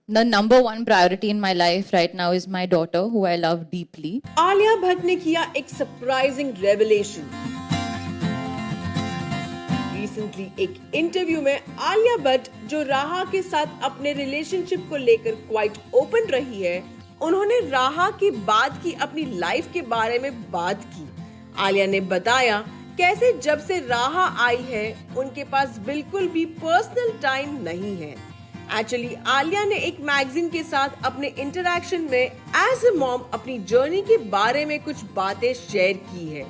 The number one priority in my life right now is my daughter, who I love deeply. Alia Bhatt ने किया एक surprising revelation. Recently एक interview में आलिया भट्ट, जो राहा के साथ अपने रिलेशनशिप को लेकर क्वाइट ओपन रही है, उन्होंने राहा के बाद की अपनी लाइफ के बारे में बात की। आलिया ने बताया कैसे जब से राहा आई है उनके पास बिल्कुल भी पर्सनल टाइम नहीं है। एक्चुअली आलिया ने एक मैगजीन के साथ अपने इंटरेक्शन में एज ए मॉम अपनी जर्नी के बारे में कुछ बातें शेयर की है।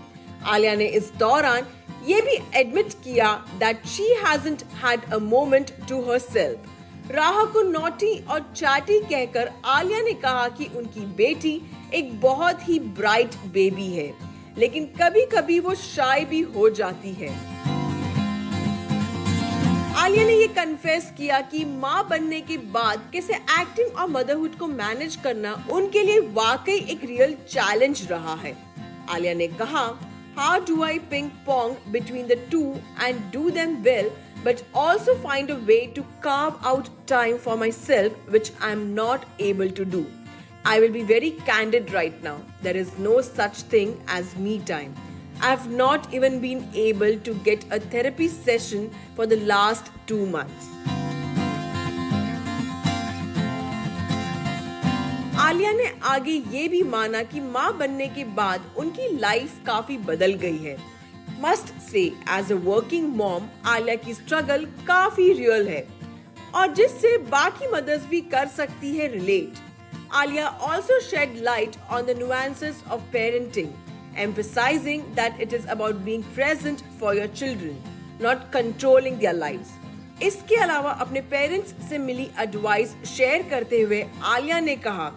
आलिया ने इस दौरान ये भी एडमिट किया that she hasn't had a moment to herself. Raha को नॉटी और चैटी कहकर आलिया ने कहा कि उनकी बेटी एक बहुत ही ब्राइट बेबी है, लेकिन कभी कभी वो शाय भी हो जाती है। आलिया ने ये कन्फेस किया कि माँ बनने के बाद कैसे एक्टिंग और मदरहुड को मैनेज करना उनके लिए वाकई एक रियल चैलेंज रहा है। आलिया ने कहा, how do I ping pong between the two and do them well, but also find a way to carve out time for myself, which I am not able to do. I will be very candid right now. There is no such thing as me time. I have not even been able to get a therapy session for the last 2 months. Alia ने आगे ये भी माना कि माँ बनने के बाद उनकी लाइफ काफी बदल गई है। मस्ट से as a working mom Alia की स्ट्रगल काफी रियल है और जिससे बाकी मदर्स भी कर सकती है relate. Alia also shed light on the nuances of parenting, emphasizing that it is about being present for your children, not controlling their lives. इसके अलावा अपने पेरेंट्स से मिली एडवाइस शेयर करते हुए आलिया ने कहा,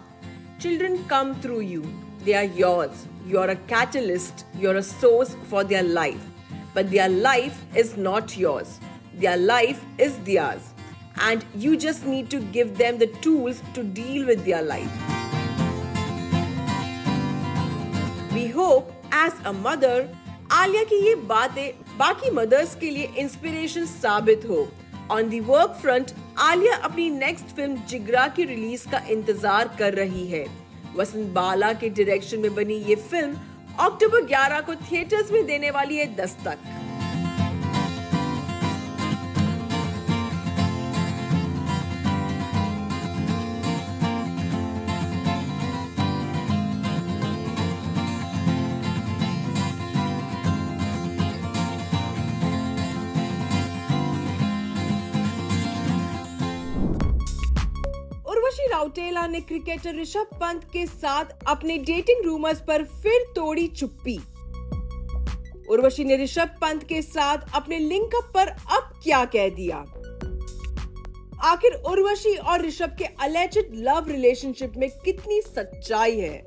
Children come through you. They are yours. You are a catalyst. You are a source for their life. But their life is not yours. Their life is theirs. And you just need to give them the tools to deal with their life. We hope as a mother, Alia की ये बातें बाकी mother's के लिए inspiration साबित हो। On the work front Alia अपनी next film जिगरा की रिलीज का इंतजार कर रही है। वसंत बाला के डायरेक्शन में बनी ये फिल्म अक्टूबर 11 को थिएटर्स में देने वाली है दस्तक। उर्वशी राउटेला ने क्रिकेटर ऋषभ पंत के साथ अपने डेटिंग रूमर्स पर फिर तोड़ी चुप्पी। उर्वशी ने ऋषभ पंत के साथ अपने लिंकअप पर अब क्या कह दिया? आखिर उर्वशी और ऋषभ के अलेज्ड लव रिलेशनशिप में कितनी सच्चाई है?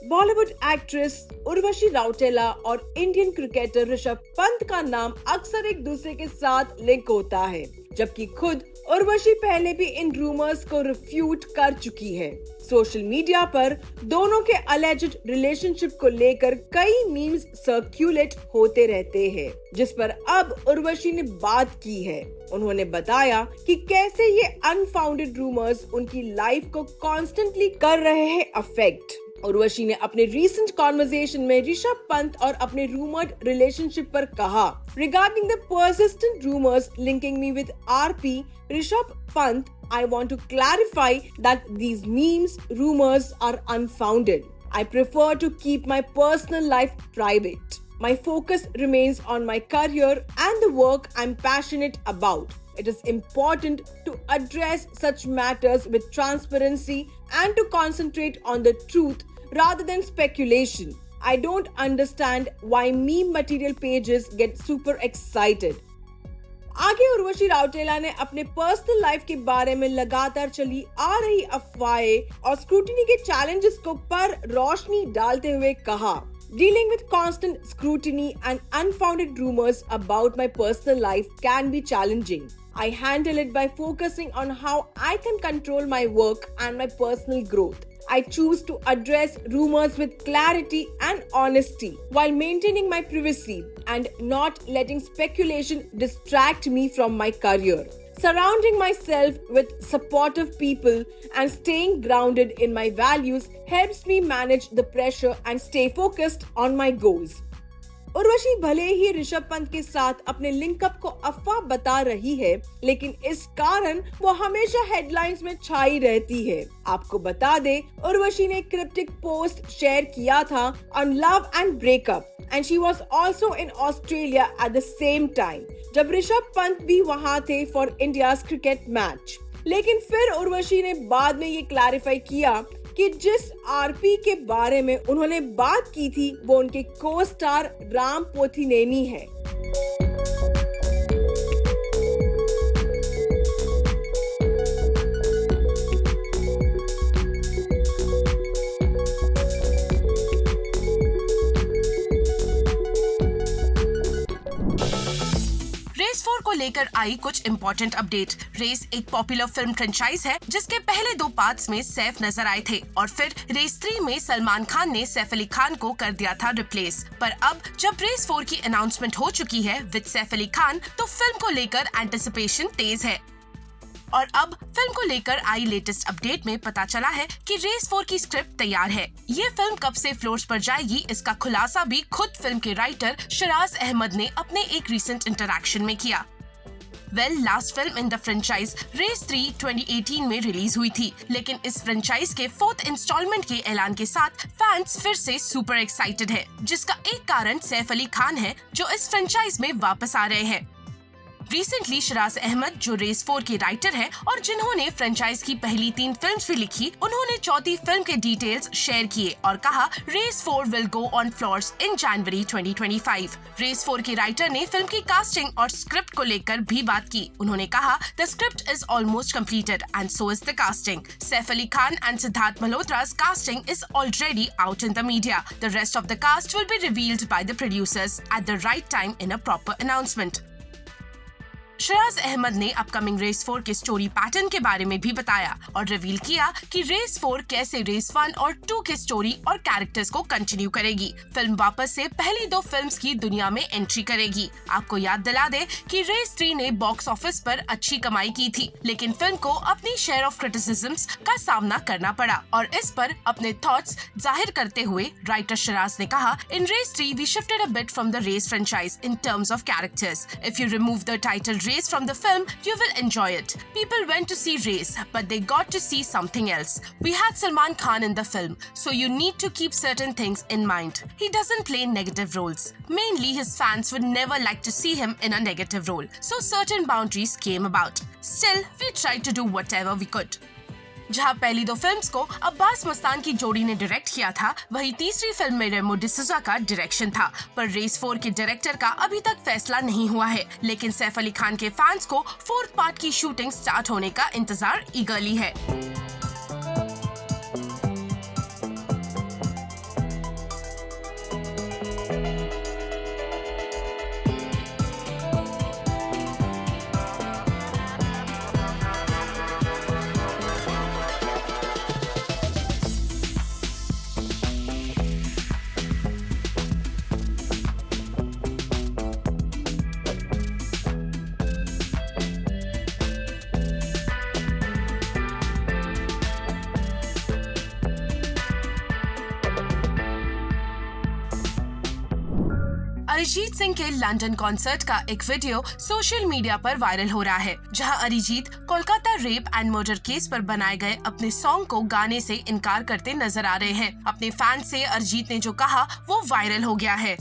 बॉलीवुड एक्ट्रेस उर्वशी राउटेला और इंडियन क्रिकेटर ऋषभ पंत का नाम अक्सर एक दूसरे के साथ लिंक होता है, जबकि खुद उर्वशी पहले भी इन रूमर्स को रिफ्यूट कर चुकी है। सोशल मीडिया पर दोनों के अलेज्ड रिलेशनशिप को लेकर कई मीम्स सर्कुलेट होते रहते हैं, जिस पर अब उर्वशी ने बात की है। उन्होंने बताया कि कैसे ये अनफाउंडेड रूमर्स उनकी लाइफ को कॉन्स्टेंटली कर रहे हैं अफेक्ट। उर्वशी ने अपने रीसेंट कॉन्वर्सेशन में ऋषभ पंत और अपने रूमर्ड रिलेशनशिप पर कहा, regarding the persistent rumors linking me with RP Rishabh Pant, I want to clarify that these memes, rumors are unfounded. I prefer to keep my personal life private. My focus remains on my career and the work I'm passionate about. It is important to address such matters with transparency and to concentrate on the truth rather than speculation. I don't understand why meme material pages get super excited. आगे उर्वशी राउटेला ने अपने personal life के बारे में लगातार चली आ रही अफवाहें और स्क्रूटिनी के चैलेंजेस को पर रोशनी डालते हुए कहा, Dealing with constant scrutiny and unfounded rumors about my personal life can be challenging. I handle it by focusing on how I can control my work and my personal growth. I choose to address rumors with clarity and honesty while maintaining my privacy and not letting speculation distract me from my career. Surrounding myself with supportive people and staying grounded in my values helps me manage the pressure and stay focused on my goals. Urvashi भले ही ऋषभ पंत के साथ अपने linkup को अफवाह बता रही है, लेकिन इस कारण वो हमेशा हेडलाइंस में छाई रहती है। आपको बता दे, उर्वशी ने क्रिप्टिक पोस्ट शेयर किया था on love and breakup and she was also in Australia at the same time, जब ऋषभ पंत भी वहां थे फॉर इंडियाज क्रिकेट मैच। लेकिन फिर उर्वशी ने बाद में ये क्लैरिफाई किया कि जिस आरपी के बारे में उन्होंने बात की थी वो उनके को स्टार राम पोथिनेनी है। रेस 4 को लेकर आई कुछ इम्पोर्टेंट अपडेट। रेस एक पॉपुलर फिल्म फ्रेंचाइज है जिसके पहले 2 पार्ट्स में सैफ नजर आए थे और फिर रेस 3 में सलमान खान ने सैफ अली खान को कर दिया था रिप्लेस। पर अब जब रेस 4 की अनाउंसमेंट हो चुकी है विद सैफ अली खान, तो फिल्म को लेकर एंटिसिपेशन तेज है। और अब फिल्म को लेकर आई लेटेस्ट अपडेट में पता चला है कि रेस 4 की स्क्रिप्ट तैयार है। ये फिल्म कब से फ्लोर्स पर जाएगी, इसका खुलासा भी खुद फिल्म के राइटर शराज अहमद ने अपने एक रीसेंट इंटरैक्शन में किया। Last film in the franchise race 3 2018 में रिलीज हुई थी, लेकिन इस फ्रेंचाइज के 4th इंस्टॉलमेंट के ऐलान के साथ फैंस फिर से सुपर एक्साइटेड है, जिसका एक कारण सैफ अली खान है जो इस फ्रेंचाइज में वापस आ रहे हैं। रिसेंटली शराज अहमद, जो रेस 4 के राइटर हैं और जिन्होंने फ्रेंचाइज की पहली 3 फिल्म्स भी लिखी, उन्होंने चौथी फिल्म के डिटेल्स शेयर किए और कहा race 4 will go on floors in January 2025। Race 4 के राइटर ने फिल्म की कास्टिंग और स्क्रिप्ट को लेकर भी बात की। उन्होंने कहा the script is almost completed and so is the casting. Saif Ali Khan and Siddharth Malhotra's casting is already out in the media. The rest of the cast will be revealed by the producers at the right time in a proper announcement. Shiraz Ahmed ने upcoming race 4 के story pattern के बारे में भी बताया और reveal किया कि रेस 4 कैसे रेस 1 और 2 के स्टोरी और कैरेक्टर्स को कंटिन्यू करेगी। फिल्म वापस से पहली 2 फिल्म्स की दुनिया में एंट्री करेगी। आपको याद दिला दे कि रेस 3 ने बॉक्स ऑफिस पर अच्छी कमाई की थी, लेकिन फिल्म को अपनी शेयर ऑफ क्रिटिसिज्म्स का सामना करना पड़ा और इस पर अपने थॉट्स जाहिर करते हुए राइटर शराज ने कहा, in Race 3 we shifted a bit from the Race franchise in terms of characters. If you remove the title Race from the film, you will enjoy it. People went to see Race, but they got to see something else. We had Salman Khan in the film, so you need to keep certain things in mind. He doesn't play negative roles. Mainly, his fans would never like to see him in a negative role, so certain boundaries came about. Still, we tried to do whatever we could. जहां पहली 2 films को अब्बास मस्तान की जोड़ी ने direct किया था, वहीं तीसरी फिल्म में रेमो डिसूजा का डायरेक्शन था। पर रेस 4 के डायरेक्टर का अभी तक फैसला नहीं हुआ है, लेकिन सैफ अली खान के फैंस को 4th पार्ट की शूटिंग स्टार्ट होने का इंतजार ईगरली है। अरिजीत सिंह के लंदन कॉन्सर्ट का एक वीडियो सोशल मीडिया पर वायरल हो रहा है, जहां Arijit Kolkata rape and murder case पर बनाए गए अपने सॉन्ग को गाने से इनकार करते नजर आ रहे हैं। अपने फैंस से अरिजीत ने जो कहा वो वायरल हो गया है।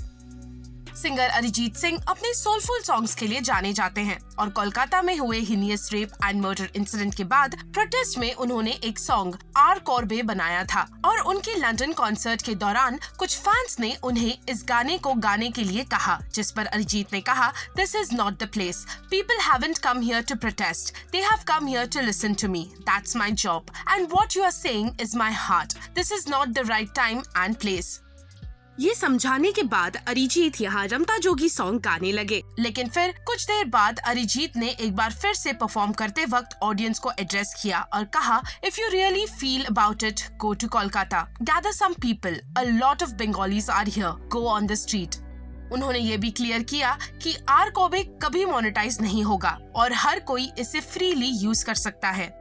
सिंगर अरिजीत सिंह अपने सोलफुल सॉन्ग्स के लिए जाने जाते हैं और कोलकाता में हुए heinous rape and murder incident के बाद प्रोटेस्ट में उन्होंने एक सॉन्ग आर कॉर्बे बनाया था और उनके लंदन कॉन्सर्ट के दौरान कुछ फैंस ने उन्हें इस गाने को गाने के लिए कहा, जिस पर अरिजीत ने कहा, this is not the place, people haven't come here to protest, they have come here to listen to me, that's my job and what you are saying is my heart, this is not the right time and place. ये समझाने के बाद अरिजीत यहाँ रमता जोगी song गाने लगे, लेकिन फिर कुछ देर बाद अरिजीत ने एक बार फिर से परफॉर्म करते वक्त ऑडियंस को एड्रेस किया और कहा, if you really feel about it, go to Kolkata, gather some people, a lot of Bengalis are here, go on the street. उन्होंने ये भी क्लियर किया कि आर कोबे कभी मोनेटाइज नहीं होगा और हर कोई इसे फ्रीली यूज कर सकता है।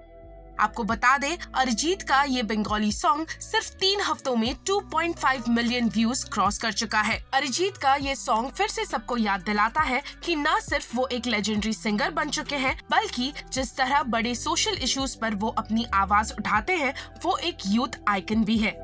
आपको बता दें, अरिजीत का ये बंगाली सॉन्ग सिर्फ 3 हफ्तों में 2.5 मिलियन व्यूज क्रॉस कर चुका है। अरिजीत का ये सॉन्ग फिर से सबको याद दिलाता है कि न सिर्फ वो एक लेजेंडरी सिंगर बन चुके हैं, बल्कि जिस तरह बड़े सोशल इश्यूज पर वो अपनी आवाज उठाते हैं, वो एक यूथ आइकन भी है।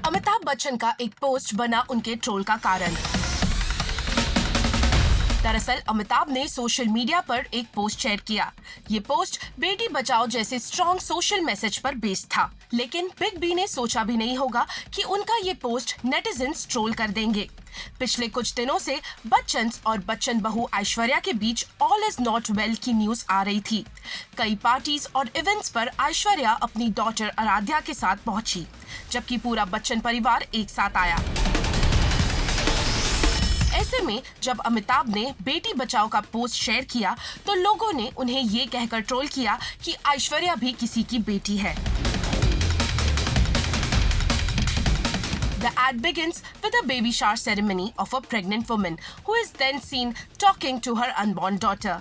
अमिताभ बच्चन का एक पोस्ट बना उनके ट्रोल का कारण। दरअसल अमिताभ ने सोशल मीडिया पर एक पोस्ट शेयर किया। ये पोस्ट बेटी बचाओ जैसे स्ट्रॉन्ग सोशल मैसेज पर बेस्ड था, लेकिन बिग बी ने सोचा भी नहीं होगा कि उनका ये पोस्ट नेटिजन्स ट्रोल कर देंगे। पिछले कुछ दिनों से बच्चन और बच्चन बहू ऐश्वर्या के बीच ऑल इज नॉट वेल की न्यूज आ रही थी। कई पार्टीज और इवेंट्स पर ऐश्वर्या अपनी डॉटर आराध्या के साथ पहुंची, जबकि पूरा बच्चन परिवार एक साथ आया। ऐसे में जब अमिताभ ने बेटी बचाओ का पोस्ट शेयर किया तो लोगों ने उन्हें ये कहकर ट्रोल किया कि ऐश्वर्या भी किसी की बेटी है। The ad begins with a baby shower ceremony of a pregnant woman who is then seen talking to her unborn daughter.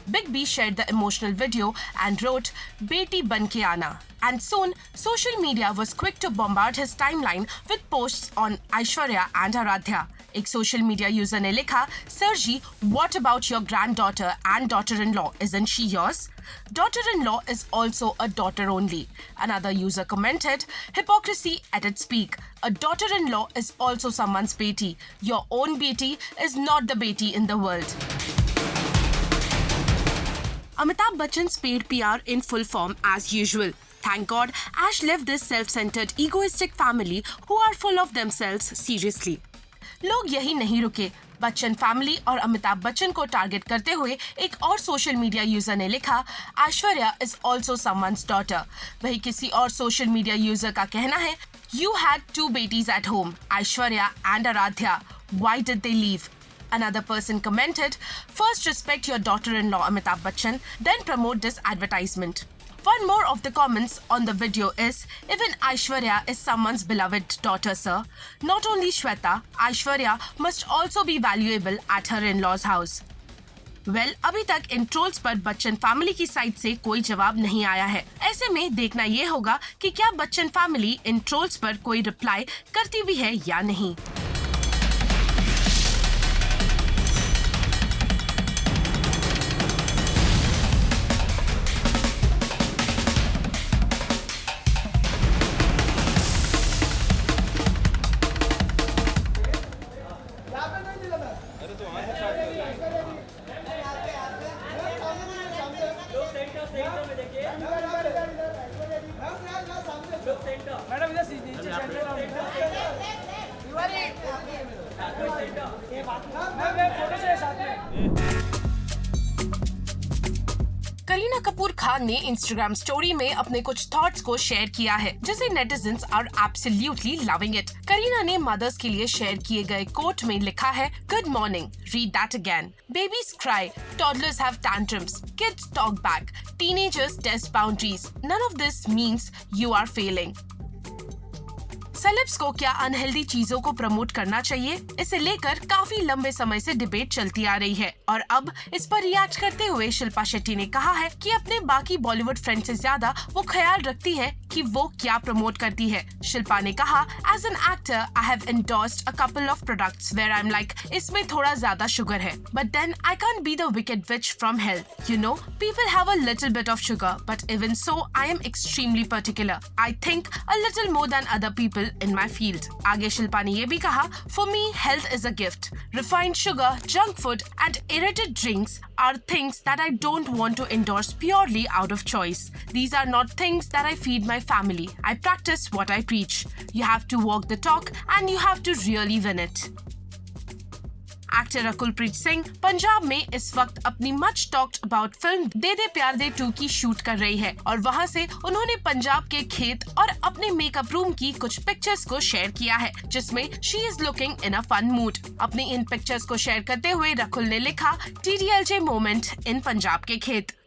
Big B shared the emotional video and wrote, "Beti ban ke aana." And soon, social media was quick to bombard his timeline with posts on Aishwarya and Aradhya. एक social media user ने लिखा, "Sir ji, what about your granddaughter and daughter-in-law? Isn't she yours? Daughter-in-law is also a daughter only." Another user commented, "Hypocrisy at its peak. A daughter-in-law is also someone's beti. Your own beti is not the beti in the world." Amitabh Bachchan's paid PR in full form as usual. Thank God, Ash left this self-centered, egoistic family who are full of themselves seriously. लोग यही नहीं रुके। Bachchan family और अमिताभ बच्चन को target करते हुए एक और सोशल मीडिया यूजर ने लिखा, "Aishwarya is also someone's daughter." वही किसी और सोशल मीडिया यूजर का कहना है, "You had 2 babies at home, Aishwarya and Aradhya. Why did they leave?" Another person commented, "First respect your daughter-in-law Amitabh Bachchan, then promote this advertisement." One more of the comments on the video is, "Even Aishwarya is someone's beloved daughter, sir. Not only Shweta, Aishwarya must also be valuable at her in-laws' house." Well, अभी तक इन trolls पर Bachchan family की side से कोई जवाब नहीं आया है। ऐसे में देखना ये होगा कि क्या बच्चन फैमिली इन ट्रोल्स पर कोई रिप्लाई करती भी है या नहीं। मैडम इधर नीचे फोटो चाहिए साथ में। करीना कपूर खान ने इंस्टाग्राम स्टोरी में अपने कुछ थॉट्स को शेयर किया है, जिसे netizens are absolutely loving it. Kareena ने मदर्स के लिए शेयर किए गए कोट में लिखा है, good morning, read that again, babies cry, toddlers have tantrums, kids talk back, teenagers test boundaries, none of this means you are failing. Celebs को क्या अनहेल्दी चीजों को प्रमोट करना चाहिए, इसे लेकर काफी लंबे समय से डिबेट चलती आ रही है और अब इस पर रिएक्ट करते हुए शिल्पा शेट्टी ने कहा है कि अपने बाकी बॉलीवुड फ्रेंड से ज्यादा वो ख्याल रखती है कि वो क्या प्रमोट करती है। शिल्पा ने कहा, as an actor I have endorsed a couple of products where I am like, इसमें थोड़ा ज्यादा शुगर है, but then I can't be the wicked witch from hell, you know, people have a little bit of sugar, but even so I am extremely particular, I think a little more than other people in my field। आगे शिल्पा ने ये भी कहा, for me health is a gift, refined sugar, junk food and irritated drinks are things that I don't want to endorse purely out of choice. These are not things that I feed my family. I practice what I preach. You have to walk the talk and you have to really win it। Actor Rakul Preet Singh Punjab में इस वक्त अपनी much talked about film दे दे प्यार दे 2 की shoot कर रही है और वहां से उन्होंने पंजाब के खेत और अपने मेकअप रूम की कुछ पिक्चर्स को शेयर किया है, जिसमें she is looking in a fun mood. अपनी इन पिक्चर्स को शेयर करते हुए रकुल ने लिखा, TDLJ मोमेंट इन पंजाब के खेत।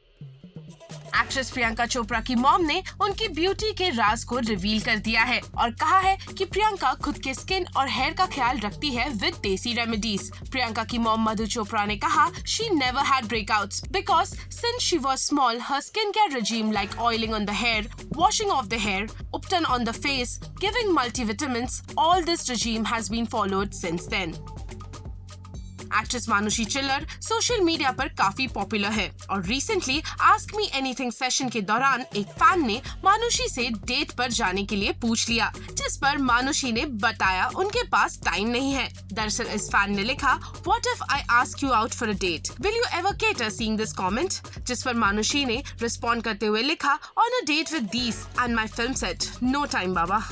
एक्ट्रेस प्रियंका चोपड़ा की मॉम ने उनकी ब्यूटी के राज को रिवील कर दिया है और कहा है कि प्रियंका खुद के स्किन और हेयर का ख्याल रखती है विद देसी रेमेडीज। प्रियंका की मॉम मधु चोपड़ा ने कहा, she never had breakouts because since she was small her skin care regime like oiling on the hair, washing off the hair, Upton on the face, giving multivitamins, all this regime has been followed since then। Actress Manushi Chhillar social media पर काफी popular है और recently ask me anything session के दौरान एक fan ने मानुषी से date पर जाने के लिए पूछ लिया, जिस पर मानुषी ने बताया उनके पास टाइम नहीं है। दरअसल इस फैन ने लिखा, what if I ask you out for a date, will you ever cater seeing this comment, जिस पर मानुषी ने रिस्पॉन्ड करते हुए लिखा, on a date with this and my film set, no time Baba.